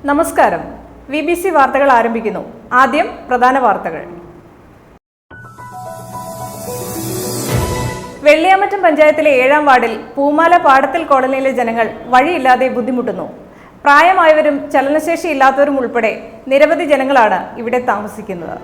നമസ്കാരം. VBC വാർത്തകൾ ആരംഭിക്കുന്നു. ആദ്യം പ്രധാന വാർത്തകൾ. വെള്ളിയാമറ്റം പഞ്ചായത്തിലെ 7-ാം വാർഡിൽ പൂമാല പാടത്തിൽ കോളനിയിലെ ജനങ്ങൾ വഴിയില്ലാതെ ബുദ്ധിമുട്ടുന്നു. പ്രായമായവരും ചലനശേഷി ഇല്ലാത്തവരും ഉൾപ്പെടെ നിരവധി ജനങ്ങളാണ് ഇവിടെ താമസിക്കുന്നത്.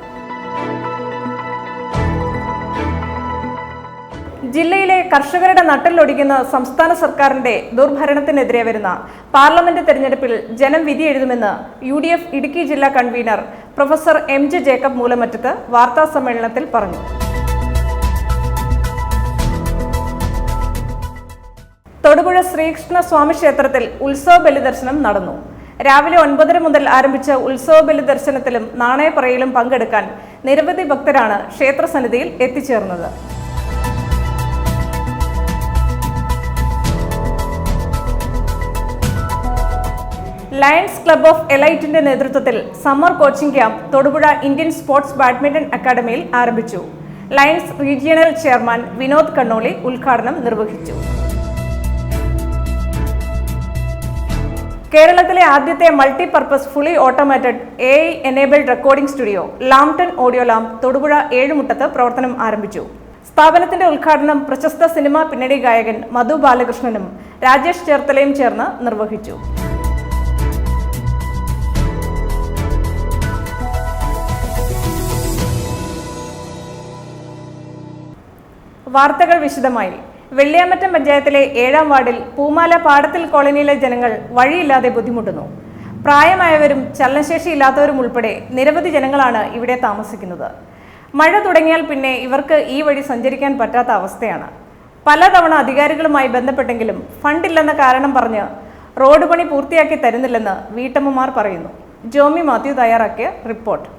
ജില്ലയിലെ കർഷകരുടെ നട്ടെല്ലൊടിക്കുന്ന സംസ്ഥാന സർക്കാരിന്റെ ദുർഭരണത്തിനെതിരെ വരുന്ന പാർലമെന്റ് തെരഞ്ഞെടുപ്പിൽ ജനം വിധി എഴുതുമെന്ന് UDF ഇടുക്കി ജില്ലാ കൺവീനർ പ്രൊഫസർ MJ ജേക്കബ് മൂലമറ്റത്ത് വാർത്താ സമ്മേളനത്തിൽ പറഞ്ഞു. തൊടുപുഴ ശ്രീകൃഷ്ണ സ്വാമി ക്ഷേത്രത്തിൽ ഉത്സവ ബലിദർശനം നടന്നു. രാവിലെ 9:30 മുതൽ ആരംഭിച്ച ഉത്സവ ബലിദർശനത്തിലും നാണയപ്പറയിലും പങ്കെടുക്കാൻ നിരവധി ഭക്തരാണ് ക്ഷേത്രസന്നിധിയിൽ എത്തിച്ചേർന്നത്. ലയൺസ് ക്ലബ് ഓഫ് എലൈറ്റിന്റെ നേതൃത്വത്തിൽ summer coaching camp Thodupuzha Indian sports badminton അക്കാദമിയിൽ ആരംഭിച്ചു. Lions regional chairman Vinod Kannoli ഉദ്ഘാടനം നിർവഹിച്ചു. കേരളത്തിലെ ആദ്യത്തെ multipurpose fully automated AI enabled recording studio Lampton audio lamp Thodupuzha ഏഴുമുട്ടത്ത് പ്രവർത്തനം ആരംഭിച്ചു. സ്ഥാപനത്തിന്റെ ഉദ്ഘാടനം പ്രശസ്ത സിനിമാ പിന്നണി ഗായകൻ മധു ബാലകൃഷ്ണനും രാജേഷ് ചേർത്തലയും ചേർന്ന് നിർവഹിച്ചു. വാർത്തകൾ വിശദമായി. വെള്ളിയാമറ്റം പഞ്ചായത്തിലെ 7-ാം വാർഡിൽ പൂമാല പാടത്തിൽ കോളനിയിലെ ജനങ്ങൾ വഴിയില്ലാതെ ബുദ്ധിമുട്ടുന്നു. പ്രായമായവരും ചലനശേഷി ഇല്ലാത്തവരും ഉൾപ്പെടെ നിരവധി ജനങ്ങളാണ് ഇവിടെ താമസിക്കുന്നത്. മഴ തുടങ്ങിയാൽ പിന്നെ ഇവർക്ക് ഈ വഴി സഞ്ചരിക്കാൻ പറ്റാത്ത അവസ്ഥയാണ്. പലതവണ അധികാരികളുമായി ബന്ധപ്പെട്ടെങ്കിലും ഫണ്ടില്ലെന്ന കാരണം പറഞ്ഞ് റോഡ് പണി പൂർത്തിയാക്കി തരുന്നില്ലെന്ന് വീട്ടമ്മമാർ പറയുന്നു. ജോമി മാത്യു തയ്യാറാക്കിയ റിപ്പോർട്ട്.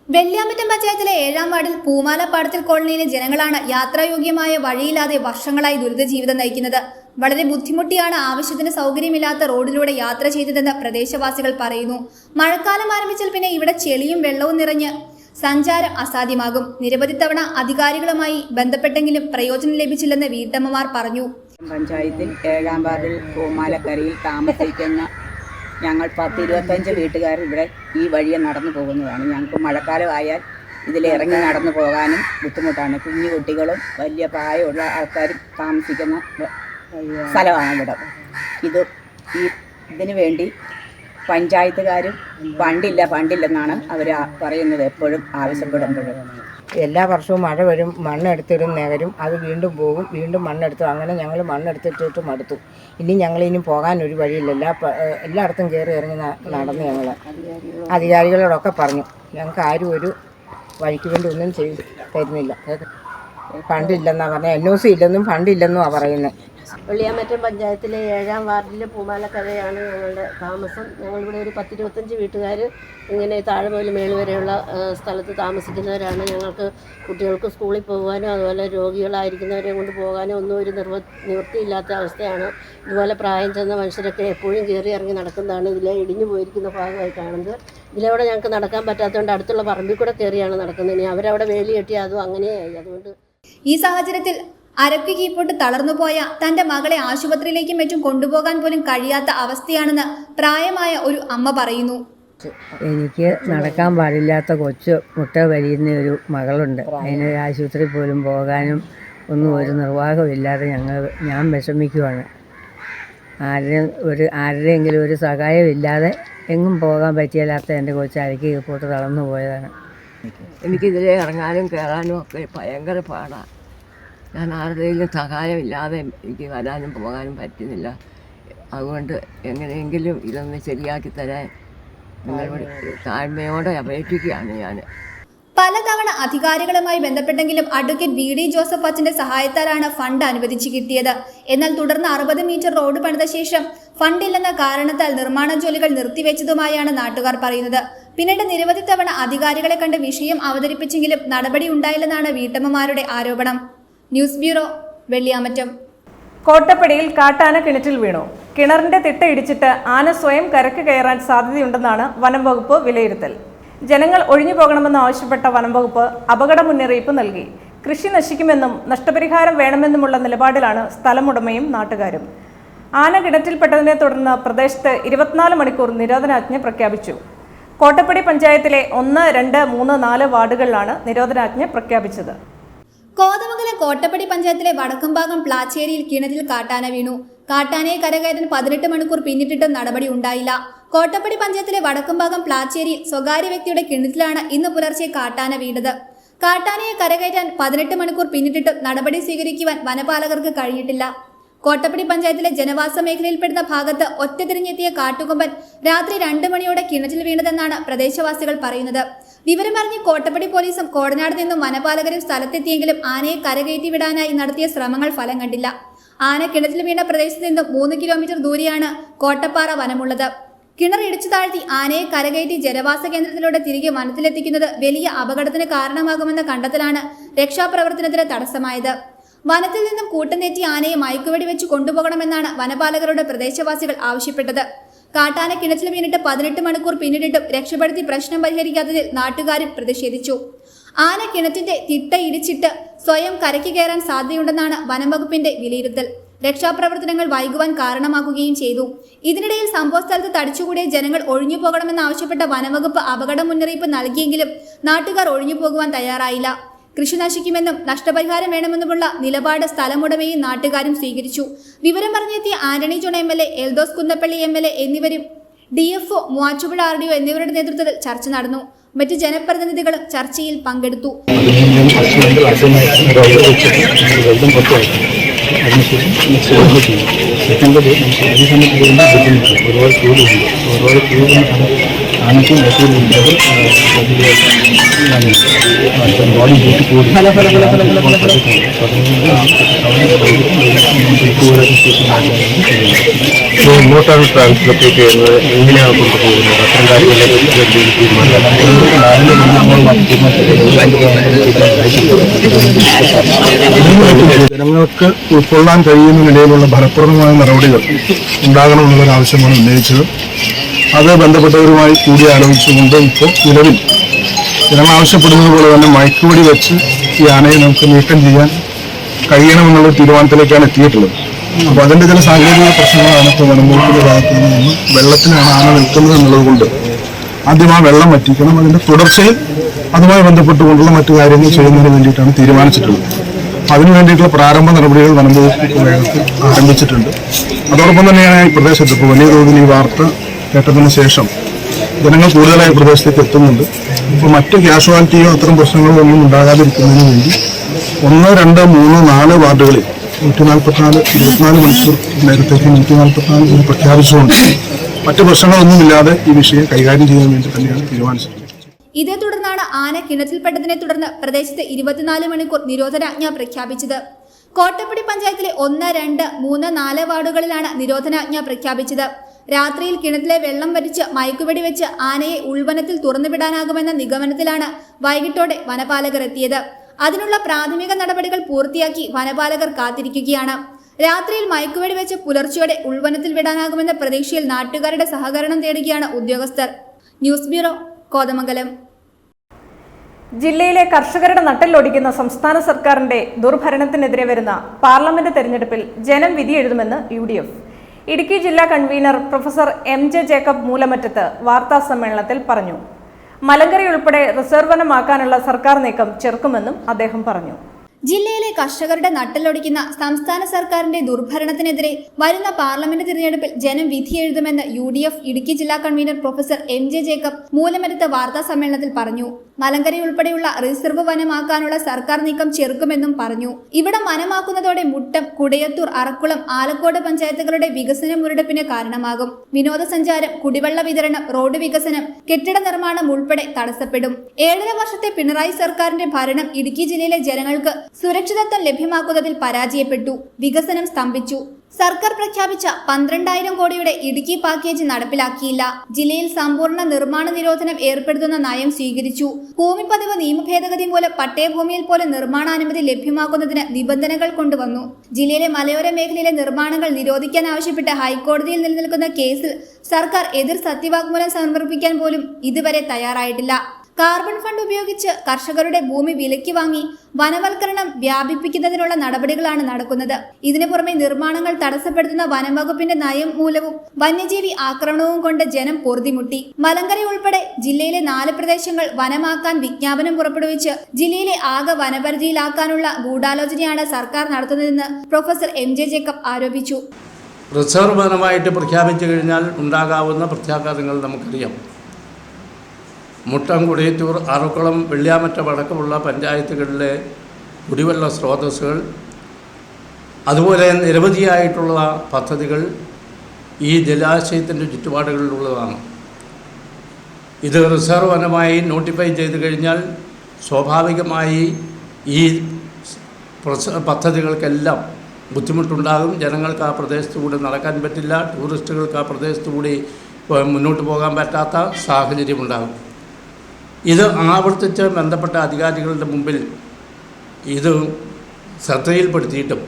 വെള്ളിയാമറ്റം പഞ്ചായത്തിലെ 7-ാം വാർഡിൽ പൂമാല പാടത്തിൽ കോളനിയിലെ ജനങ്ങളാണ് യാത്രായോഗ്യമായ വഴിയില്ലാതെ വർഷങ്ങളായി ദുരിത ജീവിതം നയിക്കുന്നത്. വളരെ ബുദ്ധിമുട്ടിയാണ് ആവശ്യത്തിന് സൗകര്യമില്ലാത്ത റോഡിലൂടെ യാത്ര ചെയ്തതെന്ന് പ്രദേശവാസികൾ പറയുന്നു. മഴക്കാലം ആരംഭിച്ചാൽ പിന്നെ ഇവിടെ ചെളിയും വെള്ളവും നിറഞ്ഞ് സഞ്ചാരം അസാധ്യമാകും. നിരവധി തവണ അധികാരികളുമായി ബന്ധപ്പെട്ടെങ്കിലും പ്രയോജനം ലഭിച്ചില്ലെന്ന് വീട്ടമ്മമാർ പറഞ്ഞു. പഞ്ചായത്തിൽ 7-ാം വാർഡിൽ പൂമാലക്കരയിൽ താമസിക്കുന്ന ഞങ്ങൾ 10-25 വീട്ടുകാർ ഇവിടെ ഈ വഴിയെ നടന്നു പോകുന്നതാണ്. ഞങ്ങൾക്ക് മഴക്കാലമായാൽ ഇതിലിറങ്ങി നടന്നു പോകാനും ബുദ്ധിമുട്ടാണ്. കുഞ്ഞു കുട്ടികളും വലിയ പ്രായമുള്ള ആൾക്കാരും താമസിക്കുന്ന സ്ഥലമാണ് ഇവിടെ. ഇതിനു വേണ്ടി പഞ്ചായത്തുകാരും ഫണ്ടില്ലെന്നാണ് അവർ പറയുന്നത്. എപ്പോഴും ആവശ്യപ്പെടുമ്പോഴും എല്ലാ വർഷവും മഴ വരും, മണ്ണെടുത്തിടും, നഗരും, അത് വീണ്ടും പോകും, വീണ്ടും മണ്ണെടുത്തു. അങ്ങനെ ഞങ്ങൾ മണ്ണെടുത്തിട്ടിട്ട് മടുത്തു. ഇനി പോകാനൊരു വഴിയില്ല. എല്ലായിടത്തും കയറി ഇറങ്ങി നടന്ന് ഞങ്ങൾ അധികാരികളോടൊക്കെ പറഞ്ഞു. ഞങ്ങൾക്ക് ആരും ഒരു വഴിക്ക് വേണ്ടി ഒന്നും ചെയ്ത് തരുന്നില്ല. ഫണ്ടില്ലെന്നാണ് പറഞ്ഞത്. NOC ഇല്ലെന്നും ഫണ്ടില്ലെന്നുമാണ് പറയുന്നത്. വെള്ളിയാമറ്റം പഞ്ചായത്തിലെ 7-ാം വാർഡിലെ പൂമാലക്കരയാണ് ഞങ്ങളുടെ താമസം. ഞങ്ങളിവിടെ ഒരു 10-25 വീട്ടുകാർ ഇങ്ങനെ താഴെ മുതൽ മേൾ വരെയുള്ള സ്ഥലത്ത് താമസിക്കുന്നവരാണ്. ഞങ്ങൾക്ക് കുട്ടികൾക്ക് സ്കൂളിൽ പോകാനോ അതുപോലെ രോഗികളായിരിക്കുന്നവരെ കൊണ്ട് പോകാനോ ഒന്നും ഒരു നിവൃത്തിയില്ലാത്ത അവസ്ഥയാണ്. ഇതുപോലെ പ്രായം ചെന്ന മനുഷ്യരൊക്കെ എപ്പോഴും കയറി ഇറങ്ങി നടക്കുന്നതാണ് ഇതിലെ ഇടിഞ്ഞു പോയിരിക്കുന്ന ഭാഗമായി കാണുന്നത്. ഇതിലൂടെ ഞങ്ങൾക്ക് നടക്കാൻ പറ്റാത്തതുകൊണ്ട് അടുത്തുള്ള പറമ്പിൽ കൂടെ കയറിയാണ് നടക്കുന്നത്. ഇനി അവരവിടെ വേലി കെട്ടി അതും അങ്ങനെയായി. അതുകൊണ്ട് ഈ സാഹചര്യത്തിൽ അരക്ക് കീപ്പോട്ട് തളർന്നുപോയ തന്റെ മകളെ ആശുപത്രിയിലേക്കും മറ്റും കൊണ്ടുപോകാൻ പോലും കഴിയാത്ത അവസ്ഥയാണെന്ന് പ്രായമായ ഒരു അമ്മ പറയുന്നു. എനിക്ക് നടക്കാൻ പാടില്ലാത്ത കൊച്ചു മുട്ട വലിയുന്ന ഒരു മകളുണ്ട്. അതിന് ആശുപത്രി പോലും പോകാനും ഒന്നും ഒരു നിർവാഹമില്ലാതെ ഞാൻ വിഷമിക്കുവാണ്. ആരുടെയെങ്കിലും ഒരു സഹായമില്ലാതെ എങ്ങും പോകാൻ പറ്റിയല്ലാത്ത എൻ്റെ കൊച്ചു അരക്ക് കീപ്പോട്ട് തളർന്നു പോയതാണ്. എനിക്കിതിലെ ഇറങ്ങാനും കയറാനും ഒക്കെ ഭയങ്കര പാടാണ്. ഞാൻ ആരുടെയും സഹായമില്ലാതെ എനിക്ക് വരാനും പോകാനും പറ്റുന്നില്ല. അതുകൊണ്ട് എങ്ങനെയെങ്കിലും ഇതൊന്ന് ശരിയാക്കി തരാൻ നിങ്ങളോട് താഴ്മയോടെ അപേക്ഷിക്കുകയാണ് ഞാൻ. പലതവണ അധികാരികളുമായി ബന്ധപ്പെട്ടെങ്കിലും അഡ്വക്കേറ്റ് VD ജോസഫ് അച്ഛന്റെ സഹായത്താലാണ് ഫണ്ട് അനുവദിച്ചു കിട്ടിയത്. എന്നാൽ തുടർന്ന് 60 മീറ്റർ റോഡ് പണിത ശേഷം ഫണ്ടില്ലെന്ന കാരണത്താൽ നിർമ്മാണ ജോലികൾ നിർത്തിവെച്ചതുമായാണ് നാട്ടുകാർ പറയുന്നത്. പിന്നീട് നിരവധി തവണ അധികാരികളെ കണ്ട് വിഷയം അവതരിപ്പിച്ചെങ്കിലും നടപടി ഉണ്ടായില്ലെന്നാണ് വീട്ടമ്മമാരുടെ ആരോപണം. News bureau, Velliyamattom. കോട്ടപ്പടിയിൽ കാട്ടാന കിണറ്റിൽ വീണു. കിണറിന്റെ തിട്ട ഇടിച്ചിട്ട് ആന സ്വയം കരക്ക് കയറാൻ സാധ്യതയുണ്ടെന്നാണ് വനം വകുപ്പ് വിലയിരുത്തൽ. ജനങ്ങൾ ഒഴിഞ്ഞു പോകണമെന്ന് ആവശ്യപ്പെട്ട വനം വകുപ്പ് അപകട മുന്നറിയിപ്പ് നൽകി. കൃഷി നശിക്കുമെന്നും നഷ്ടപരിഹാരം വേണമെന്നുമുള്ള നിലപാടിലാണ് സ്ഥലമുടമയും നാട്ടുകാരും. ആന കിണറ്റിൽപ്പെട്ടതിനെ തുടർന്ന് പ്രദേശത്ത് 24 മണിക്കൂർ നിരോധനാജ്ഞ പ്രഖ്യാപിച്ചു. കോട്ടപ്പടി പഞ്ചായത്തിലെ 1, 2, 3, 4 വാർഡുകളിലാണ് നിരോധനാജ്ഞ പ്രഖ്യാപിച്ചത്. കോതമംഗലം കോട്ടപ്പടി പഞ്ചായത്തിലെ വടക്കുംഭാഗം പ്ലാച്ചേരിയിൽ കിണറ്റിൽ കാട്ടാന വീണു. കാട്ടാനയെ കരകയറ്റാൻ 18 മണിക്കൂർ പിന്നിട്ടിട്ടും നടപടി ഉണ്ടായില്ല. കോട്ടപ്പടി പഞ്ചായത്തിലെ വടക്കുംഭാഗം പ്ലാച്ചേരിയിൽ സ്വകാര്യ വ്യക്തിയുടെ കിണറ്റിലാണ് ഇന്ന് പുലർച്ചെ കാട്ടാന വീണത്. കാട്ടാനയെ കരകയറ്റാൻ 18 മണിക്കൂർ പിന്നിട്ടിട്ടും നടപടി സ്വീകരിക്കുവാൻ വനപാലകർക്ക് കഴിഞ്ഞിട്ടില്ല. കോട്ടപ്പടി പഞ്ചായത്തിലെ ജനവാസ മേഖലയിൽപ്പെടുന്ന ഭാഗത്ത് ഒറ്റതിരിഞ്ഞെത്തിയ കാട്ടുകൊമ്പൻ രാത്രി 2 മണിയോടെ കിണറ്റിൽ വീണതെന്നാണ് പ്രദേശവാസികൾ പറയുന്നത്. വിവരമറിഞ്ഞ് കോട്ടപ്പടി പോലീസും കോടനാട് നിന്നും വനപാലകരും സ്ഥലത്തെത്തിയെങ്കിലും ആനയെ കരകയറ്റി വിടാനായി നടത്തിയ ശ്രമങ്ങൾ ഫലം കണ്ടില്ല. ആന കിണറ്റിൽ വീണ പ്രദേശത്ത് നിന്നും 3 കിലോമീറ്റർ ദൂരെയാണ് കോട്ടപ്പാറ വനമുള്ളത്. കിണർ ഇടിച്ചു താഴ്ത്തി ആനയെ കരകയറ്റി ജനവാസ കേന്ദ്രത്തിലൂടെ തിരികെ വനത്തിലെത്തിക്കുന്നത് വലിയ അപകടത്തിന് കാരണമാകുമെന്ന കണ്ടെത്തലാണ് രക്ഷാപ്രവർത്തനത്തിന് തടസ്സമായത്. വനത്തിൽ നിന്നും കൂട്ടം തെറ്റി ആനയെ മയക്കുവെടി വെച്ച് കൊണ്ടുപോകണമെന്നാണ് വനപാലകരോട് പ്രദേശവാസികൾ ആവശ്യപ്പെട്ടത്. കാട്ടാന കിണറ്റിൽ വീണിട്ട് 18 മണിക്കൂർ പിന്നിട്ടിട്ടും രക്ഷപ്പെടുത്തി പ്രശ്നം പരിഹരിക്കാത്തതിൽ നാട്ടുകാരും പ്രതിഷേധിച്ചു. ആന കിണറ്റിന്റെ തിട്ട ഇടിച്ചിട്ട് സ്വയം കരയ്ക്ക് കയറാൻ സാധ്യതയുണ്ടെന്നാണ് വനംവകുപ്പിന്റെ വിലയിരുത്തൽ. രക്ഷാപ്രവർത്തനങ്ങൾ വൈകുവാൻ കാരണമാക്കുകയും ചെയ്തു. ഇതിനിടയിൽ സംഭവസ്ഥലത്ത് തടിച്ചുകൂടിയ ജനങ്ങൾ ഒഴിഞ്ഞു പോകണമെന്നാവശ്യപ്പെട്ട വനംവകുപ്പ് അപകട മുന്നറിയിപ്പ് നൽകിയെങ്കിലും നാട്ടുകാർ ഒഴിഞ്ഞു പോകുവാൻ തയ്യാറായില്ല. കൃഷി നശിക്കുമെന്നും നഷ്ടപരിഹാരം വേണമെന്നുമുള്ള നിലപാട് സ്ഥലമുടമയും നാട്ടുകാരും സ്വീകരിച്ചു. വിവരം പറഞ്ഞെത്തിയ ആന്റണി ജോൺ MLA, എൽദോസ് കുന്നപ്പള്ളി MLA എന്നിവരും DFO, മൂവാറ്റുപുഴ RDO എന്നിവരുടെ നേതൃത്വത്തിൽ ചർച്ച നടന്നു. മറ്റ് ജനപ്രതിനിധികളും ചർച്ചയിൽ പങ്കെടുത്തു. ഇങ്ങോട്ടാണ് ട്രാൻസ്പോർട്ടേക്ക് എങ്ങനെയാണ് കൊണ്ടുപോകുന്നത്? അത്തരം ജനങ്ങൾക്ക് ഉൾക്കൊള്ളാൻ കഴിയുന്ന നിലയിലുള്ള ഫലപ്രദമായ നടപടികൾ ഉണ്ടാകണമെന്നുള്ളൊരു ആവശ്യമാണ് ഉന്നയിച്ചത്. അത് ബന്ധപ്പെട്ടവരുമായി കൂടിയാലോചിച്ചുകൊണ്ട് ഇപ്പോൾ നിലവിൽ ജനങ്ങൾ ആവശ്യപ്പെടുന്നത് പോലെ തന്നെ മയക്കുവെടി വെച്ച് ഈ ആനയെ നമുക്ക് നീക്കം ചെയ്യാൻ കഴിയണമെന്നുള്ള തീരുമാനത്തിലേക്കാണ് എത്തിയിട്ടുള്ളത്. അപ്പോൾ അതിൻ്റെ ചില സാങ്കേതിക പ്രശ്നങ്ങളാണ് ഇപ്പോൾ വനംവകുപ്പിൻ്റെ ഭാഗത്തു നിന്നും വെള്ളത്തിലാണ് ആന നിൽക്കുന്നത് എന്നുള്ളത് കൊണ്ട് ആദ്യം ആ വെള്ളം വറ്റിക്കണം. അതിൻ്റെ തുടർച്ചയിൽ അതുമായി ബന്ധപ്പെട്ടുകൊണ്ടുള്ള മറ്റു കാര്യങ്ങൾ ചെയ്യുന്നതിന് വേണ്ടിയിട്ടാണ് തീരുമാനിച്ചിട്ടുള്ളത്. അതിനു വേണ്ടിയിട്ടുള്ള പ്രാരംഭ നടപടികൾ വനംവകുപ്പ് വേഗത്തിൽ ആരംഭിച്ചിട്ടുണ്ട്. അതോടൊപ്പം തന്നെയാണ് ഈ പ്രദേശത്ത് ഇപ്പോൾ വലിയ തോതിൽ ഈ വാർത്ത കേട്ടതിന് ശേഷം ജനങ്ങൾ കൂടുതലായി പ്രദേശത്തേക്ക് എത്തുന്നുണ്ട്. ഇപ്പോൾ മറ്റ് ക്യാഷ്വാലിറ്റിയോ അത്തരം പ്രശ്നങ്ങളോ ഒന്നും ഉണ്ടാകാതിരിക്കുന്നതിന് വേണ്ടി 1, 2, 3, 4 വാർഡുകളിൽ 24 മണിക്കൂർ നേരത്തേക്ക് 144 പ്രഖ്യാപിച്ചുകൊണ്ട് മറ്റ് പ്രശ്നങ്ങളൊന്നുമില്ലാതെ ഈ വിഷയം കൈകാര്യം ചെയ്യാൻ വേണ്ടി തന്നെയാണ് തീരുമാനിച്ചത്. ഇതേ തുടർന്നാണ് ആന കിണറ്റിൽപ്പെട്ടതിനെ തുടർന്ന് പ്രദേശത്ത് 24 മണിക്കൂർ നിരോധനാജ്ഞ പ്രഖ്യാപിച്ചത്. കോട്ടപ്പടി പഞ്ചായത്തിലെ 1, 2, 3, 4 വാർഡുകളിലാണ് നിരോധനാജ്ഞ പ്രഖ്യാപിച്ചത്. രാത്രിയിൽ കിണറ്റിലെ വെള്ളം വറ്റിച്ച് മയക്കുവെടി വെച്ച് ആനയെ ഉൾവനത്തിൽ തുറന്നുവിടാനാകുമെന്ന നിഗമനത്തിലാണ് വൈകിട്ടോടെ വനപാലകർ എത്തിയത്. അതിനുള്ള പ്രാഥമിക നടപടികൾ പൂർത്തിയാക്കി വനപാലകർ കാത്തിരിക്കുകയാണ്. രാത്രിയിൽ മയക്കുവെടി വെച്ച് പുലർച്ചയോടെ ഉൾവനത്തിൽ വിടാനാകുമെന്ന പ്രതീക്ഷയിൽ നാട്ടുകാരുടെ സഹകരണം തേടുകയാണ് ഉദ്യോഗസ്ഥർ. News bureau, Kothamangalam. ജില്ലയിലെ കർഷകരുടെ നട്ടെല്ലൊടിക്കുന്ന സംസ്ഥാന സർക്കാരിന്റെ ദുർഭരണത്തിനെതിരെ വരുന്ന പാർലമെന്റ് തെരഞ്ഞെടുപ്പിൽ ജനം വിധിയെഴുതുമെന്ന് UDF. ഇടുക്കി ജില്ലാ കൺവീനർ പ്രൊഫസർ MJ ജേക്കബ് മൂലമറ്റത്ത് വാർത്താ സമ്മേളനത്തിൽ പറഞ്ഞു. മലങ്കര ഉൾപ്പെടെ റിസർവ് വനമാക്കാനുള്ള സർക്കാർ നീക്കം ചെറുക്കുമെന്നും അദ്ദേഹം പറഞ്ഞു. ജില്ലയിലെ കർഷകരുടെ നട്ടെല്ലൊടിക്കുന്ന സംസ്ഥാന സർക്കാരിന്റെ ദുർഭരണത്തിനെതിരെ വരുന്ന പാർലമെന്റ് തിരഞ്ഞെടുപ്പിൽ ജനം വിധിയെഴുതുമെന്ന് UDF ഇടുക്കി ജില്ലാ കൺവീനർ പ്രൊഫസർ MJ ജേക്കബ് മൂലമറ്റത്ത് വാർത്താ സമ്മേളനത്തിൽ പറഞ്ഞു. മലങ്കരയുൾപ്പെടെയുള്ള റിസർവ് വനമാക്കാനുള്ള സർക്കാർ നീക്കം ചെറുക്കുമെന്നും പറഞ്ഞു. ഇവിടം വനമാക്കുന്നതോടെ മുട്ടം, കുടയത്തൂർ, അറക്കുളം, ആലക്കോട് പഞ്ചായത്തുകളുടെ വികസന മുരടിപ്പിന് കാരണമാകും. വിനോദസഞ്ചാരം, കുടിവെള്ള വിതരണം, റോഡ് വികസനം, കെട്ടിട നിർമ്മാണം ഉൾപ്പെടെ തടസ്സപ്പെടും. 7.5 വർഷത്തെ പിണറായി സർക്കാരിന്റെ ഭരണം ഇടുക്കി ജില്ലയിലെ ജനങ്ങൾക്ക് സുരക്ഷിതത്വം ലഭ്യമാക്കുന്നതിൽ പരാജയപ്പെട്ടു. വികസനം സ്തംഭിച്ചു. സർക്കാർ പ്രഖ്യാപിച്ച 12,000 കോടിയുടെ ഇടുക്കി പാക്കേജ് നടപ്പിലാക്കിയില്ല. ജില്ലയിൽ സമ്പൂർണ്ണ നിർമ്മാണ നിരോധനം ഏർപ്പെടുത്തുന്ന നയം സ്വീകരിച്ചു. ഭൂമിപ്പതിവ് നിയമ ഭേദഗതി മൂലം പട്ടയഭൂമിയിൽ പോലും നിർമ്മാണാനുമതി ലഭ്യമാക്കുന്നതിന് നിബന്ധനകൾ കൊണ്ടുവന്നു. ജില്ലയിലെ മലയോര മേഖലയിലെ നിർമ്മാണങ്ങൾ നിരോധിക്കാൻ ആവശ്യപ്പെട്ട് ഹൈക്കോടതിയിൽ നിലനിൽക്കുന്ന കേസിൽ സർക്കാർ എതിർ സത്യവാങ്മൂലം സമർപ്പിക്കാൻ പോലും ഇതുവരെ തയ്യാറായിട്ടില്ല. കാർബൺ ഫണ്ട് ഉപയോഗിച്ച് കർഷകരുടെ ഭൂമി വിലയ്ക്ക് വാങ്ങി വനവൽക്കരണം വ്യാപിപ്പിക്കുന്നതിനുള്ള നടപടികളാണ് നടക്കുന്നത്. ഇതിനു പുറമെ നിർമ്മാണങ്ങൾ തടസ്സപ്പെടുത്തുന്ന വനം വകുപ്പിന്റെ നയം മൂലവും വന്യജീവി ആക്രമണവും കൊണ്ട് ജനം പൊറുതിമുട്ടി. മലങ്കര ഉൾപ്പെടെ ജില്ലയിലെ 4 പ്രദേശങ്ങൾ വനമാക്കാൻ വിജ്ഞാപനം പുറപ്പെടുവിച്ച് ജില്ലയിലെ ആകെ വനപരിധിയിലാക്കാനുള്ള ഗൂഢാലോചനയാണ് സർക്കാർ നടത്തുന്നതെന്ന് പ്രൊഫസർ MJ ജേക്കബ് ആരോപിച്ചു. റിസർവ് വനമായിട്ട് പ്രഖ്യാപിച്ചു കഴിഞ്ഞാൽ ഉണ്ടാകാവുന്ന പ്രത്യാഘാതങ്ങൾ നമുക്കറിയാം. മുട്ടം, കൊടിയത്തൂർ, ആറക്കുളം, വെള്ളിയാമറ്റം അടക്കമുള്ള പഞ്ചായത്തുകളിലെ കുടിവെള്ള സ്രോതസ്സുകൾ, അതുപോലെ നിരവധിയായിട്ടുള്ള പദ്ധതികൾ ഈ ജലാശയത്തിൻ്റെ ചുറ്റുപാടുകളിലുള്ളതാണ്. ഇത് റിസർവ് വനമായി നോട്ടിഫൈ ചെയ്ത് കഴിഞ്ഞാൽ സ്വാഭാവികമായി ഈ പദ്ധതികൾക്കെല്ലാം ബുദ്ധിമുട്ടുണ്ടാകും. ജനങ്ങൾക്ക് ആ പ്രദേശത്തുകൂടി നടക്കാൻ പറ്റില്ല, ടൂറിസ്റ്റുകൾക്ക് ആ പ്രദേശത്തുകൂടി മുന്നോട്ട് പോകാൻ പറ്റാത്ത സാഹചര്യമുണ്ടാകും. ഇത് ആവർത്തിച്ച് ബന്ധപ്പെട്ട അധികാരികളുടെ മുമ്പിൽ ഇത് ശ്രദ്ധയിൽപ്പെടുത്തിയിട്ടും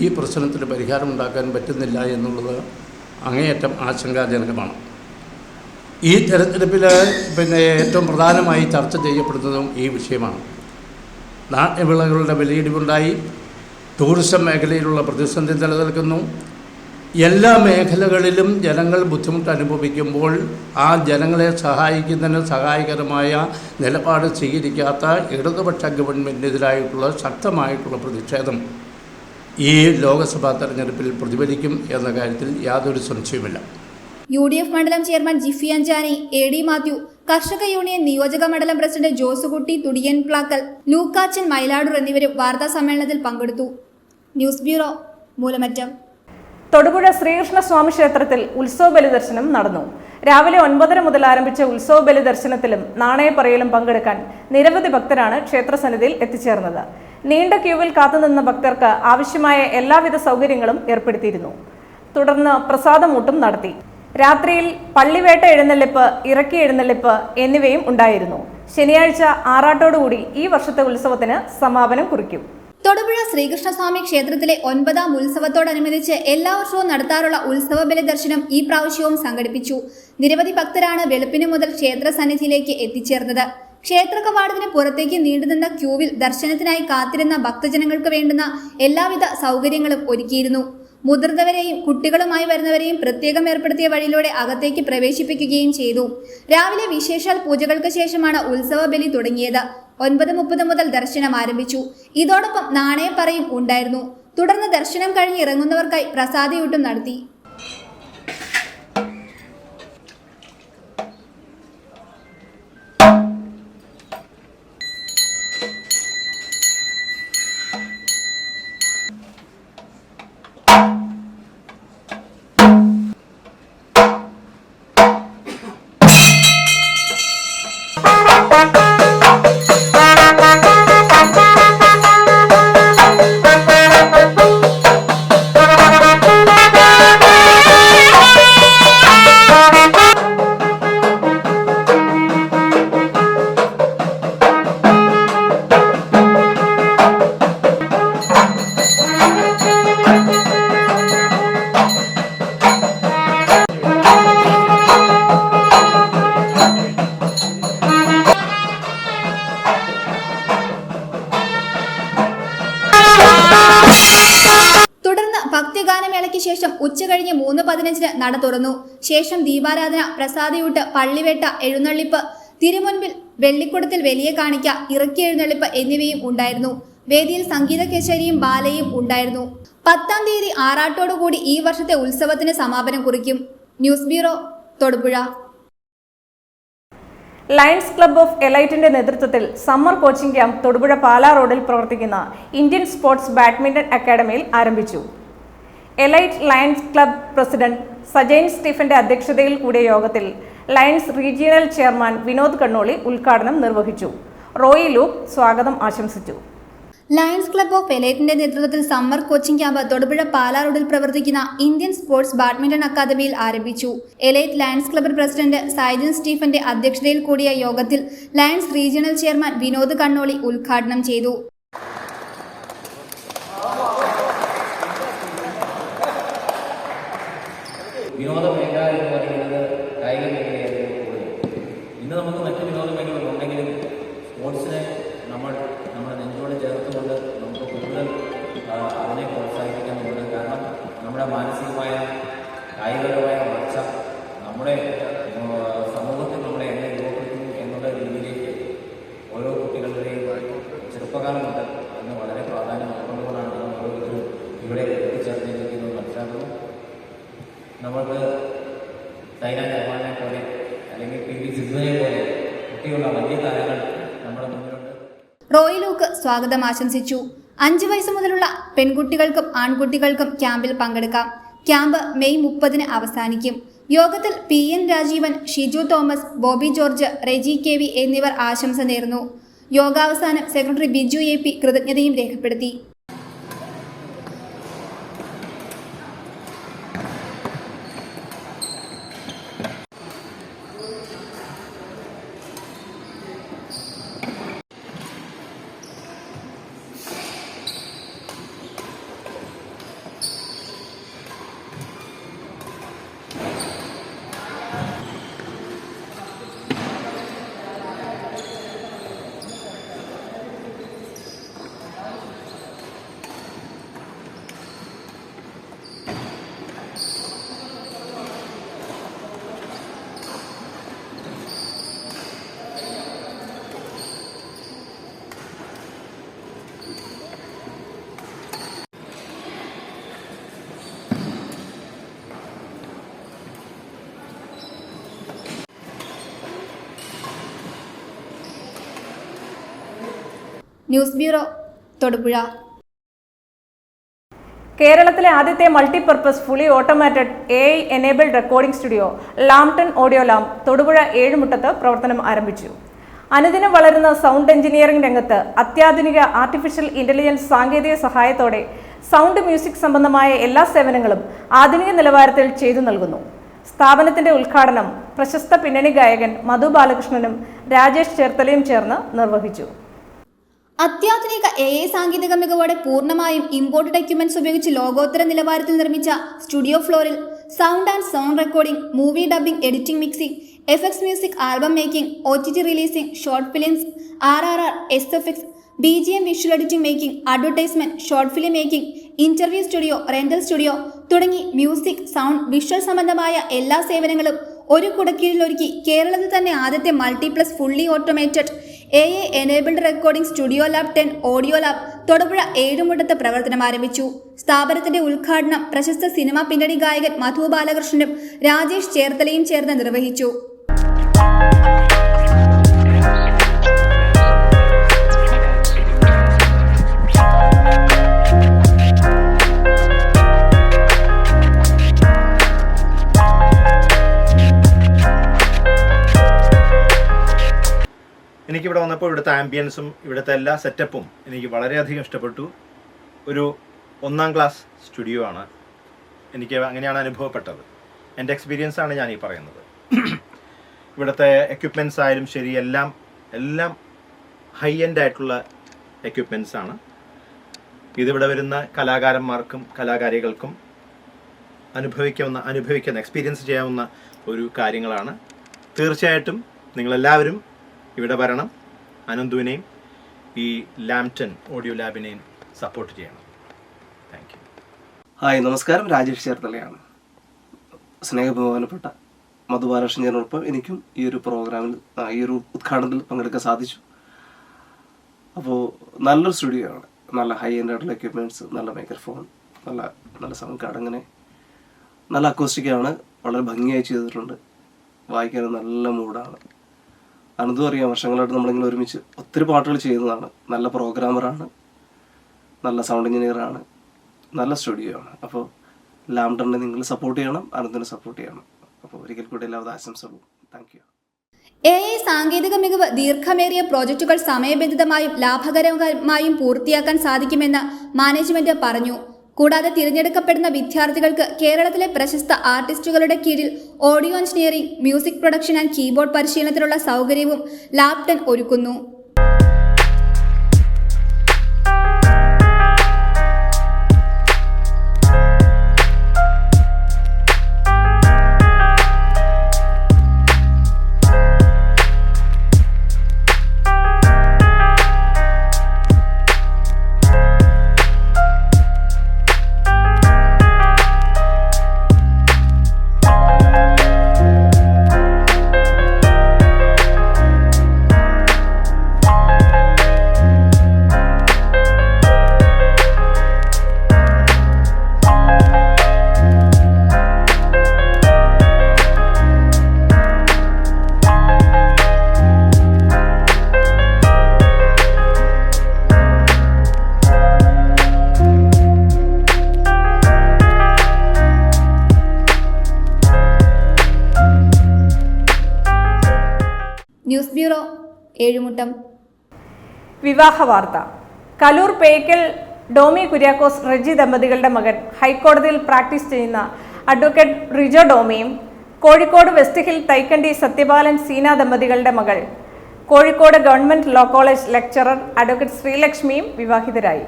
ഈ പ്രശ്നത്തിന് പരിഹാരമുണ്ടാക്കാൻ പറ്റുന്നില്ല എന്നുള്ളത് അങ്ങേയറ്റം ആശങ്കാജനകമാണ്. ഈ തെരഞ്ഞെടുപ്പിൽ ഏറ്റവും പ്രധാനമായി ചർച്ച ചെയ്യപ്പെടുന്നതും ഈ വിഷയമാണ്. നാണ്യവിളകളുടെ വിലയിടിവുണ്ടായി, ടൂറിസം മേഖലയിലുള്ള പ്രതിസന്ധി നിലനിൽക്കുന്നു. എല്ലാ മേഖലകളിലും ജനങ്ങൾ ബുദ്ധിമുട്ട് അനുഭവിക്കുമ്പോൾ ആ ജനങ്ങളെ സഹായിക്കുന്നതിന് സഹായകരമായ നിലപാട് സ്വീകരിക്കാത്ത ഇടതുപക്ഷ ഗവൺമെൻറ്റിനെതിരായിട്ടുള്ള ശക്തമായിട്ടുള്ള പ്രതിഷേധം ഈ ലോക്സഭാ തെരഞ്ഞെടുപ്പിൽ പ്രതിഫലിക്കും എന്ന കാര്യത്തിൽ യാതൊരു സംശയവുമില്ല. UDF മണ്ഡലം ചെയർമാൻ ജിഫി അഞ്ചാനി, AD മാത്യു, കർഷക യൂണിയൻ നിയോജക മണ്ഡലം പ്രസിഡന്റ് ജോസുകുട്ടി തുടിയൻ പ്ലാക്കൽ, ലൂക്കാച്ചൻ മൈലാടൂർ എന്നിവരും വാർത്താ സമ്മേളനത്തിൽ പങ്കെടുത്തു. News bureau, Moolamattom. തൊടുപുഴ ശ്രീകൃഷ്ണസ്വാമി ക്ഷേത്രത്തിൽ ഉത്സവ ബലിദർശനം നടന്നു. രാവിലെ 9:30 മുതൽ ആരംഭിച്ച ഉത്സവ ബലിദർശനത്തിലും നാണയപ്പറയലും പങ്കെടുക്കാൻ നിരവധി ഭക്തരാണ് ക്ഷേത്രസന്നിധിയിൽ എത്തിച്ചേർന്നത്. നീണ്ട ക്യൂവിൽ കാത്തുനിന്ന ഭക്തർക്ക് ആവശ്യമായ എല്ലാവിധ സൗകര്യങ്ങളും ഏർപ്പെടുത്തിയിരുന്നു. തുടർന്ന് പ്രസാദമൂട്ടും നടത്തി. രാത്രിയിൽ പള്ളിവേട്ട എഴുന്നള്ളിപ്പ്, ഇറക്കി എഴുന്നള്ളിപ്പ് എന്നിവയും ഉണ്ടായിരുന്നു. ശനിയാഴ്ച ആറാട്ടോടുകൂടി ഈ വർഷത്തെ ഉത്സവത്തിന് സമാപനം കുറിക്കും. തൊടുപുഴ ശ്രീകൃഷ്ണസ്വാമി ക്ഷേത്രത്തിലെ 9ാം ഉത്സവത്തോടനുബന്ധിച്ച് എല്ലാ വർഷവും നടത്താറുള്ള ഉത്സവ ബലിദർശനം ഈ പ്രാവശ്യവും സംഘടിപ്പിച്ചു. നിരവധി ഭക്തരാണ് വെളുപ്പിന് മുതൽ ക്ഷേത്ര സന്നിധിയിലേക്ക് എത്തിച്ചേർന്നത്. ക്ഷേത്ര കവാടത്തിന് പുറത്തേക്ക് നീണ്ടുനിന്ന ക്യൂവിൽ ദർശനത്തിനായി കാത്തിരുന്ന ഭക്തജനങ്ങൾക്ക് വേണ്ടുന്ന എല്ലാവിധ സൗകര്യങ്ങളും ഒരുക്കിയിരുന്നു. മുതിർന്നവരെയും കുട്ടികളുമായി വരുന്നവരെയും പ്രത്യേകം ഏർപ്പെടുത്തിയ വഴിയിലൂടെ അകത്തേക്ക് പ്രവേശിപ്പിക്കുകയും ചെയ്തു. രാവിലെ വിശേഷാൽ പൂജകൾക്ക് ശേഷമാണ് ഉത്സവ ബലി തുടങ്ങിയത്. 9:30 മുതൽ ദർശനം ആരംഭിച്ചു. ഇതോടൊപ്പം നാണയപ്പറയും ഉണ്ടായിരുന്നു. തുടർന്ന് ദർശനം കഴിഞ്ഞ് ഇറങ്ങുന്നവർക്കായി പ്രസാദയൂട്ടും നടത്തി. ഭക്തിഗാനമേളയ്ക്ക് ശേഷം ഉച്ചകഴിഞ്ഞ് 3:15 നട തുറന്നു. ശേഷം ദീപാരാധന, പ്രസാദയൂട്ട്, പള്ളിവേട്ട, എഴുന്നള്ളിപ്പ്, തിരുമുൻപിൽ വെള്ളിക്കുടത്തിൽ വലിയ കാണിക്ക, ഇറക്കി എഴുന്നള്ളിപ്പ് എന്നിവയും ഉണ്ടായിരുന്നു. വേദിയിൽ സംഗീത കച്ചേരിയും ബാലയും ഉണ്ടായിരുന്നു. 10-ാം തീയതി ആറാട്ടോടുകൂടി ഈ വർഷത്തെ ഉത്സവത്തിന് സമാപനം കുറിക്കും. News bureau, Thodupuzha. Lions club of എലൈറ്റിന്റെ നേതൃത്വത്തിൽ summer coaching camp Thodupuzha Pala റോഡിൽ പ്രവർത്തിക്കുന്ന ഇന്ത്യൻ സ്പോർട്സ് ബാഡ്മിന്റൺ അക്കാദമിയിൽ ആരംഭിച്ചു. Elite lions club president Sajain സ്റ്റീഫന്റെ അധ്യക്ഷതയിൽ കൂടിയ യോഗത്തിൽ lions regional chairman Vinod Kannoli ഉദ്ഘാടനം നിർവഹിച്ചു. റോയി ലൂക്ക് സ്വാഗതം ആശംസിച്ചു. ലയൺസ് ക്ലബ്ബ് ഓഫ് എലൈറ്റിന്റെ നേതൃത്വത്തിൽ summer coaching camp Thodupuzha Pala റോഡിൽ പ്രവർത്തിക്കുന്ന ഇന്ത്യൻ സ്പോർട്സ് ബാഡ്മിന്റൺ അക്കാദമിയിൽ ആരംഭിച്ചു. Elite lions club president Saijan സ്റ്റീഫന്റെ അധ്യക്ഷതയിൽ കൂടിയ യോഗത്തിൽ lions regional chairman Vinod Kannoli ഉദ്ഘാടനം ചെയ്തു. വിനോദ മേഖല എന്ന് പറയുന്നത് കായിക മേഖലയായിരുന്നു കൂടുതൽ. ഇന്ന് നമുക്ക് മറ്റു വിനോദ മേഖലകളുണ്ടെങ്കിൽ നമ്മുടെ മാനസികമായ കായികപരമായ വളർച്ച നമ്മുടെ സമൂഹത്തിൽ നമ്മളെ എങ്ങനെ രൂപപ്പെടുത്തുന്നു എന്നുള്ള രീതിയിലേക്ക് ഓരോ കുട്ടികളുടെയും ചെറുപ്പകാലം മുതൽ അതിന് വളരെ പ്രാധാന്യം ഉൾക്കൊണ്ടുകൊണ്ടാണ് നമ്മൾ ഓരോരുത്തരും ഇവിടെ എത്തിച്ചേർന്നിരിക്കുന്നത് മനസ്സിലാക്കുന്നു. നമ്മൾക്ക് സൈന നെഹ്വാനെ പോലെ അല്ലെങ്കിൽ പി വി സിന്ധുവിനെ പോലെ കുട്ടികളുടെ വലിയ താരങ്ങൾ നമ്മുടെ മുന്നിലുണ്ട്. റോയ് ലൂക്ക് സ്വാഗതം ആശംസിച്ചു. 5 വയസ്സ് മുതലുള്ള പെൺകുട്ടികൾക്കും ആൺകുട്ടികൾക്കും ക്യാമ്പിൽ പങ്കെടുക്കാം. ക്യാമ്പ് മെയ് 30 അവസാനിക്കും. യോഗത്തിൽ PN Rajeevan, Shiju Thomas, Bobby George, Reji KV എന്നിവർ ആശംസ നേർന്നു. യോഗാവസാനം സെക്രട്ടറി ബിജു AP കൃതജ്ഞതയും രേഖപ്പെടുത്തി. News bureau, Thodupuzha. കേരളത്തിലെ ആദ്യത്തെ multipurpose fully automated AI enabled recording studio Lampton audio lab Thodupuzha ഏഴുമുട്ടത്ത് പ്രവർത്തനം ആരംഭിച്ചു. അനുദിനം വളരുന്ന സൗണ്ട് എഞ്ചിനീയറിംഗ് രംഗത്ത് അത്യാധുനിക ആർട്ടിഫിഷ്യൽ ഇന്റലിജൻസ് സാങ്കേതിക സഹായത്തോടെ സൗണ്ട് മ്യൂസിക് സംബന്ധമായ എല്ലാ സേവനങ്ങളും ആധുനിക നിലവാരത്തിൽ ചെയ്തു നൽകുന്നു. സ്ഥാപനത്തിന്റെ ഉദ്ഘാടനം പ്രശസ്ത പിന്നണി ഗായകൻ മധു ബാലകൃഷ്ണനും രാജേഷ് ചേർത്തലയും ചേർന്ന് നിർവഹിച്ചു. അത്യാധുനിക AI സാങ്കേതിക മികവോടെ പൂർണ്ണമായും ഇമ്പോർട്ടഡ് എക്യുപ്മെന്റ്സ് ഉപയോഗിച്ച് ലോകോത്തര നിലവാരത്തിൽ നിർമ്മിച്ച സ്റ്റുഡിയോ ഫ്ലോറിൽ sound and sound recording, movie dubbing, editing, mixing, FX music, album making, OTT releasing, short films, RRR, SFX, BGM visual editing making, advertisement, short film making, interview studio, rental studio തുടങ്ങി music, sound, visual സംബന്ധമായ എല്ലാ സേവനങ്ങളും ഒരു കുടക്കീഴിലൊരുക്കി കേരളത്തിൽ തന്നെ ആദ്യത്തെ multiplus fully automated AI enabled recording studio lab 10 audio lab Thodupuzha ഏഴുമുട്ടത്ത് പ്രവർത്തനം ആരംഭിച്ചു. സ്ഥാപനത്തിന്റെ ഉദ്ഘാടനം പ്രശസ്ത സിനിമാ പിന്നണി ഗായകൻ മധു ബാലകൃഷ്ണനും രാജേഷ് ചേർത്തലയും ചേർന്ന് നിർവഹിച്ചു. എനിക്കിവിടെ വന്നപ്പോൾ ഇവിടുത്തെ ആംബിയൻസും ഇവിടുത്തെ എല്ലാ സെറ്റപ്പും എനിക്ക് വളരെയധികം ഇഷ്ടപ്പെട്ടു. ഒരു 1ാം ക്ലാസ് സ്റ്റുഡിയോ ആണ്, എനിക്ക് അങ്ങനെയാണ് അനുഭവപ്പെട്ടത്. എൻ്റെ എക്സ്പീരിയൻസാണ് ഞാൻ ഈ പറയുന്നത്. ഇവിടുത്തെ എക്യുപ്മെൻറ്റ്സ് ആയാലും ശരി, എല്ലാം ഹൈ എൻഡ് ആയിട്ടുള്ള എക്യുപ്മെൻറ്റ്സ് ആണ്. ഇതിവിടെ വരുന്ന കലാകാരന്മാർക്കും കലാകാരികൾക്കും അനുഭവിക്കുന്ന എക്സ്പീരിയൻസ് ചെയ്യാവുന്ന ഒരു കാര്യങ്ങളാണ്. തീർച്ചയായിട്ടും നിങ്ങളെല്ലാവരും ഇവിടെ വരണം. അനന്തുവിനെയും ഈ ലാംപ്ടൺ ഓഡിയോ ലാബിനെയും സപ്പോർട്ട് ചെയ്യണം. Thank you. ഹായ്, നമസ്കാരം. രാജേഷ് ചേർത്തലയാണ്. സ്നേഹബഹുമാനപ്പെട്ട മധുബാലകൃഷ്ണനോടൊപ്പം എനിക്കും ഈ ഒരു പ്രോഗ്രാമിൽ, ഈ ഒരു ഉദ്ഘാടനത്തിൽ പങ്കെടുക്കാൻ സാധിച്ചു. അപ്പോൾ നല്ലൊരു സ്റ്റുഡിയോ ആണ്, നല്ല ഹൈ എൻഡ് ആയിട്ടുള്ള എക്യുപ്മെൻറ്റ്സ്, നല്ല മൈക്രോഫോൺ, നല്ല സൗണ്ട് കാർഡ്, അങ്ങനെ നല്ല അക്കോസ്റ്റിക്കാണ്. വളരെ ഭംഗിയായി ചെയ്തിട്ടുണ്ട്. വായിക്കാനും നല്ല മൂഡാണ്. അനന്തും അറിയാം, വർഷങ്ങളായിട്ട് നമ്മളിങ്ങനെ ഒരുമിച്ച് ഒത്തിരി പാട്ടുകൾ ചെയ്യുന്നതാണ്. നല്ല പ്രോഗ്രാമറാണ്, നല്ല സൗണ്ട് എഞ്ചിനീയറാണ്, നല്ല സ്റ്റുഡിയോ ആണ്. അപ്പോൾ ലാംപ്ടണിനെ നിങ്ങൾ സപ്പോർട്ട് ചെയ്യണം, അനന്തിനെ സപ്പോർട്ട് ചെയ്യണം. അപ്പോൾ ഒരിക്കൽ കൂടി എല്ലാവരും ആശംസകളും. Thank you. AI സാങ്കേതിക മികവ് ദീർഘമേറിയ പ്രോജക്റ്റുകൾ സമയബന്ധിതമായും ലാഭകരമായും പൂർത്തിയാക്കാൻ സാധിക്കുമെന്ന് മാനേജ്മെന്റ് പറഞ്ഞു. കൂടാതെ തിരഞ്ഞെടുക്കപ്പെടുന്ന വിദ്യാർത്ഥികൾക്ക് കേരളത്തിലെ പ്രശസ്ത ആർട്ടിസ്റ്റുകളുടെ കീഴിൽ audio engineering, music production and keyboard പരിശീലനത്തിനുള്ള സൗകര്യവും ലാംപ്ടൺ ഒരുക്കുന്നു. ഏഴുമുട്ടം. വിവാഹ വാർത്ത. കലൂർ പേക്കൽ ഡോമി കുര്യാക്കോസ് റെജി ദമ്പതികളുടെ മകൻ ഹൈക്കോടതിയിൽ പ്രാക്ടീസ് ചെയ്യുന്ന അഡ്വക്കേറ്റ് റിജോ ഡോമിയും കോഴിക്കോട് വെസ്റ്റ് ഹിൽ തൈക്കണ്ടി സത്യപാലൻ സീന ദമ്പതികളുടെ മകൾ Kozhikode government law college lecturer advocate ശ്രീലക്ഷ്മിയും വിവാഹിതരായി.